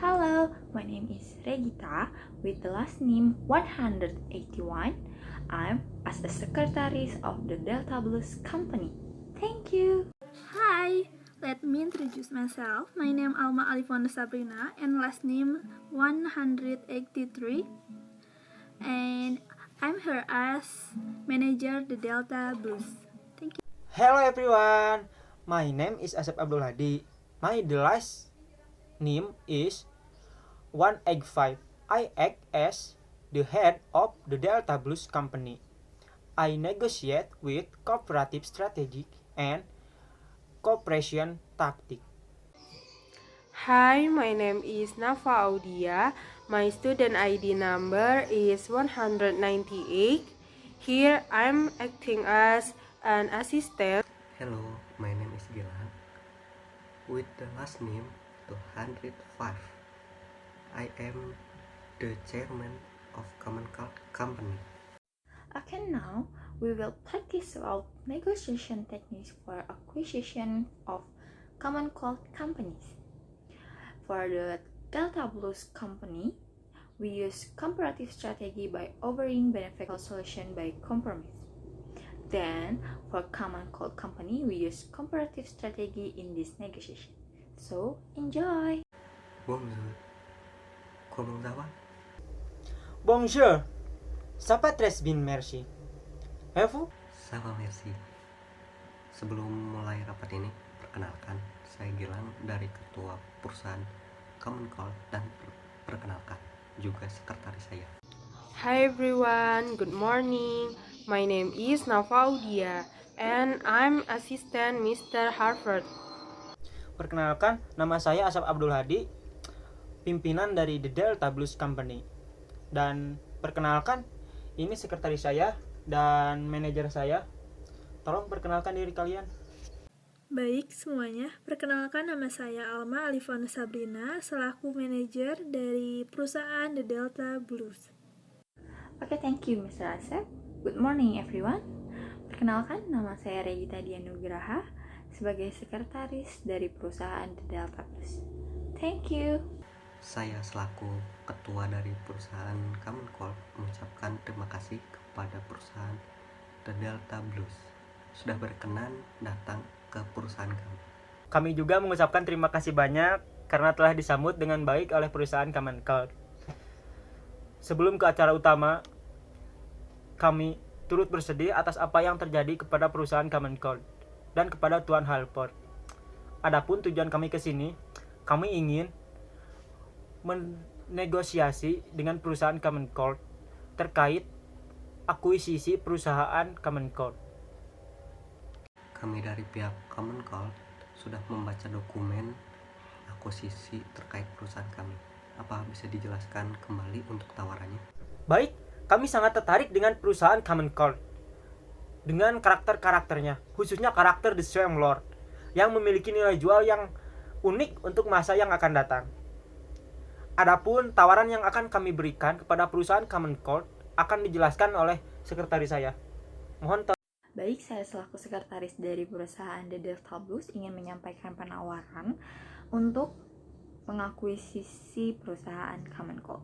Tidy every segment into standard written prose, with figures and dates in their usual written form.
Hello, my name is Regita with the last name 181. I'm as the secretary of the Delta Blues Company. Thank you. Hi, let me introduce myself. My name Alma Alifonda Sabrina and last name 183. And I'm here as manager the Delta Blues. Thank you. Hello everyone, my name is Asep Abdul Hadi. My last name is 185. I act as the head of the Delta Blues Company. I negotiate with cooperative strategy and cooperation tactic. Hi, my name is Nafa Audia. My student ID number is 198. Here I'm acting as an assistant. Hello, my name is Gilang with the last name 205. I am the chairman of Common Cult Company. Okay, now we will practice about negotiation techniques for acquisition of common cold companies. For the Delta Blues Company, we use comparative strategy by offering beneficial solution by compromise. Then, for common cold company, we use comparative strategy in this negotiation. So, enjoy! Bonjour. Comment ça va? Bonjour, ça va très bien, merci. Et vous? Ça va, merci. Sebelum mulai rapat ini, perkenalkan, saya Gilang dari ketua perusahaan Common Cult dan perkenalkan juga sekretaris saya. Hi everyone, good morning. My name is Nafa Audia and I'm assistant Mr. Harvard. Perkenalkan, nama saya Asep Abdul Hadi, pimpinan dari The Delta Blues Company. Dan perkenalkan, ini sekretaris saya dan manajer saya. Tolong perkenalkan diri kalian. Baik semuanya, perkenalkan nama saya Alma Alifonda Sabrina selaku manajer dari perusahaan The Delta Blues. Okay, thank you Mr. Asep. Good morning everyone. Perkenalkan, nama saya Regita Dianugraha sebagai sekretaris dari perusahaan The Delta Blues. Thank you. Saya selaku ketua dari perusahaan Common Cult mengucapkan terima kasih kepada perusahaan The Delta Blues sudah berkenan datang ke perusahaan kami. Kami juga mengucapkan terima kasih banyak karena telah disambut dengan baik oleh perusahaan Common Cult. Sebelum ke acara utama, kami turut bersedih atas apa yang terjadi kepada perusahaan Common Cult dan kepada Tuan Halford. Adapun tujuan kami ke sini, kami ingin menegosiasi dengan perusahaan Common Cult terkait akuisisi perusahaan Common Cult. Kami dari pihak Common Cult sudah membaca dokumen akuisisi terkait perusahaan kami. Apa bisa dijelaskan kembali untuk tawarannya? Baik, kami sangat tertarik dengan perusahaan Common Cult. Dengan karakter-karakternya, khususnya karakter The Swamp Lord, yang memiliki nilai jual yang unik untuk masa yang akan datang. Adapun tawaran yang akan kami berikan kepada perusahaan Common Cult akan dijelaskan oleh sekretaris saya. Mohon Baik, saya selaku sekretaris dari perusahaan The Delta Blues ingin menyampaikan penawaran untuk mengakuisisi perusahaan Common Cult.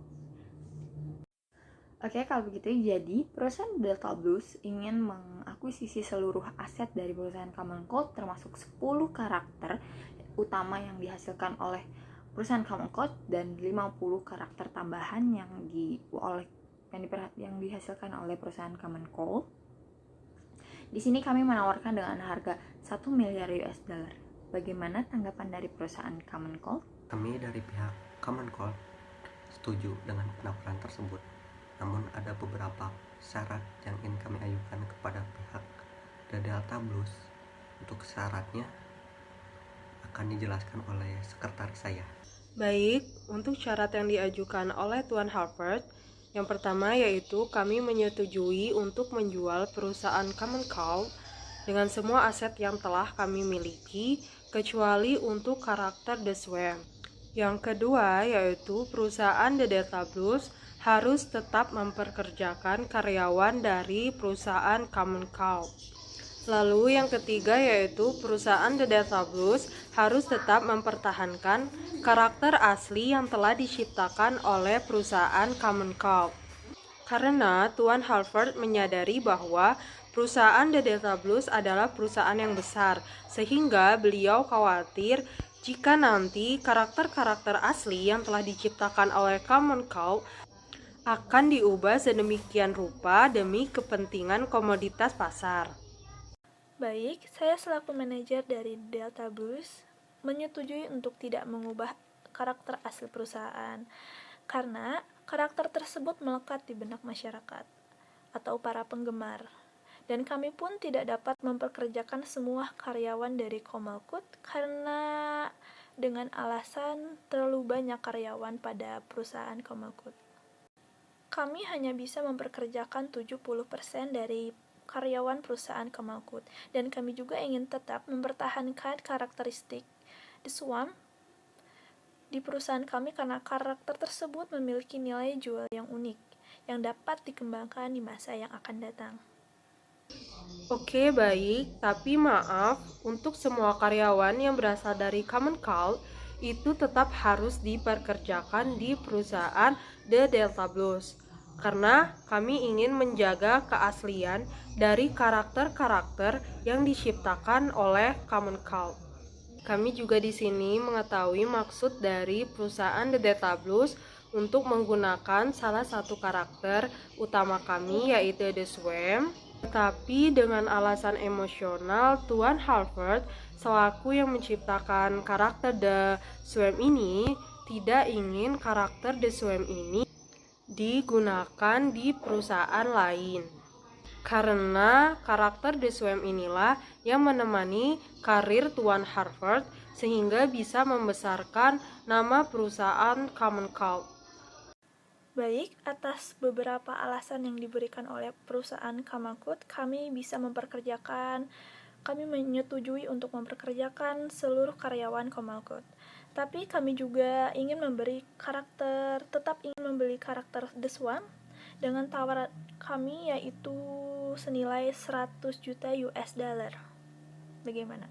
Oke, kalau begitu jadi perusahaan Delta Blues ingin mengakuisisi seluruh aset dari perusahaan Common Cult termasuk 10 karakter utama yang dihasilkan oleh perusahaan Common Cult dan 50 karakter tambahan yang dihasilkan oleh perusahaan Common Cult. Di sini kami menawarkan dengan harga 1 miliar US dollar. Bagaimana tanggapan dari perusahaan Common Cult? Kami dari pihak Common Cult setuju dengan penawaran tersebut. Namun ada beberapa syarat yang ingin kami ajukan kepada pihak The Delta Blues. Untuk syaratnya akan dijelaskan oleh sekretaris saya. Baik, untuk syarat yang diajukan oleh Tuan Harvard, yang pertama yaitu kami menyetujui untuk menjual perusahaan Common Cult dengan semua aset yang telah kami miliki, kecuali untuk karakter The Swamp. Yang kedua yaitu perusahaan The Delta Blues harus tetap memperkerjakan karyawan dari perusahaan Common Cult. Lalu yang ketiga yaitu perusahaan The Delta Blues harus tetap mempertahankan karakter asli yang telah diciptakan oleh perusahaan Common Cult. Karena Tuan Halford menyadari bahwa perusahaan The Delta Blues adalah perusahaan yang besar, sehingga beliau khawatir jika nanti karakter-karakter asli yang telah diciptakan oleh Common Cult akan diubah sedemikian rupa demi kepentingan komoditas pasar. Baik, saya selaku manajer dari Delta Blues menyetujui untuk tidak mengubah karakter asli perusahaan karena karakter tersebut melekat di benak masyarakat atau para penggemar. Dan kami pun tidak dapat mempekerjakan semua karyawan dari Comalcut karena dengan alasan terlalu banyak karyawan pada perusahaan Comalcut. Kami hanya bisa mempekerjakan 70% dari karyawan perusahaan Comalcut, dan kami juga ingin tetap mempertahankan karakteristik The Swamp di perusahaan kami karena karakter tersebut memiliki nilai jual yang unik yang dapat dikembangkan di masa yang akan datang. Oke, baik, tapi maaf, untuk semua karyawan yang berasal dari Common Cult itu tetap harus dipekerjakan di perusahaan The Delta Blues. Karena kami ingin menjaga keaslian dari karakter-karakter yang diciptakan oleh Common Cult. Kami juga di sini mengetahui maksud dari perusahaan The Delta Blues untuk menggunakan salah satu karakter utama kami yaitu The Swamp. Tetapi dengan alasan emosional, Tuan Halford selaku yang menciptakan karakter The Swamp ini tidak ingin karakter The Swamp ini digunakan di perusahaan lain. Karena karakter The Swamp inilah yang menemani karir Tuan Halford sehingga bisa membesarkan nama perusahaan Common Cult. Baik, atas beberapa alasan yang diberikan oleh perusahaan Comalcut, kami menyetujui untuk memperkerjakan seluruh karyawan Comalcut. Tapi kami juga tetap ingin membeli karakter The Swamp dengan tawaran kami yaitu senilai 100 juta US dollar. Bagaimana?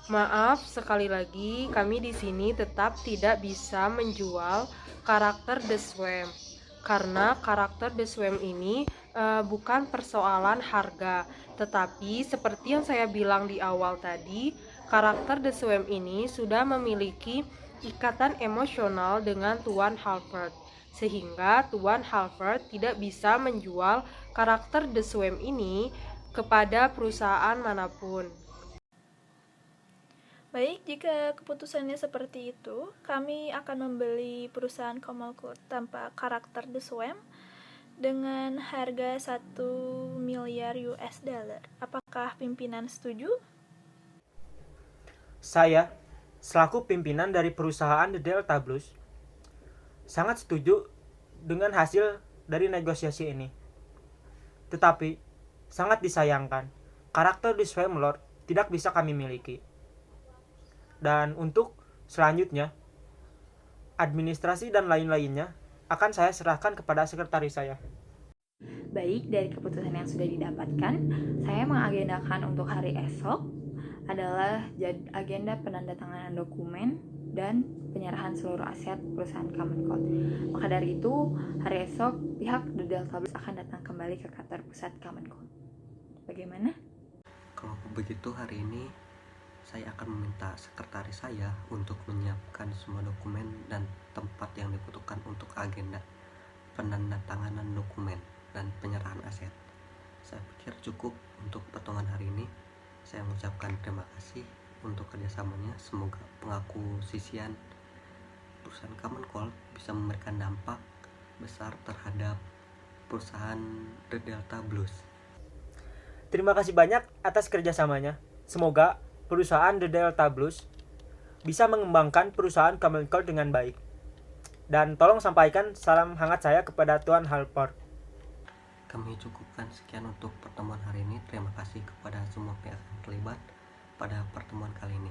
Maaf, sekali lagi kami di sini tetap tidak bisa menjual karakter The Swamp karena karakter The Swamp ini bukan persoalan harga, tetapi seperti yang saya bilang di awal tadi, karakter The Swamp ini sudah memiliki ikatan emosional dengan Tuan Halford, sehingga Tuan Halford tidak bisa menjual karakter The Swamp ini kepada perusahaan manapun. Baik, jika keputusannya seperti itu, kami akan membeli perusahaan Comalcut tanpa karakter The Swamp dengan harga 1 miliar US dollar. Apakah pimpinan setuju? Saya, selaku pimpinan dari perusahaan The Delta Blues, sangat setuju dengan hasil dari negosiasi ini. Tetapi, sangat disayangkan, karakter The Swamp Lord tidak bisa kami miliki. Dan untuk selanjutnya, administrasi dan lain-lainnya akan saya serahkan kepada sekretaris saya. Baik, dari keputusan yang sudah didapatkan, saya mengagendakan untuk hari esok adalah agenda penandatanganan dokumen dan penyerahan seluruh aset perusahaan Common Cult. Maka dari itu, hari esok pihak The Delta Blues akan datang kembali ke kantor pusat Common Cult. Bagaimana? Kalau begitu hari ini saya akan meminta sekretaris saya untuk menyiapkan semua dokumen dan tempat yang dibutuhkan untuk agenda penandatanganan dokumen dan penyerahan aset. Saya pikir cukup untuk pertemuan hari ini. Saya mengucapkan terima kasih untuk kerjasamanya. Semoga pengakuisisian perusahaan Common Cult bisa memberikan dampak besar terhadap perusahaan The Delta Blues. Terima kasih banyak atas kerjasamanya. Semoga perusahaan The Delta Blues bisa mengembangkan perusahaan Common Cult dengan baik. Dan tolong sampaikan salam hangat saya kepada Tuan Halford. Kami cukupkan sekian untuk pertemuan hari ini. Terima kasih kepada semua pihak yang terlibat pada pertemuan kali ini.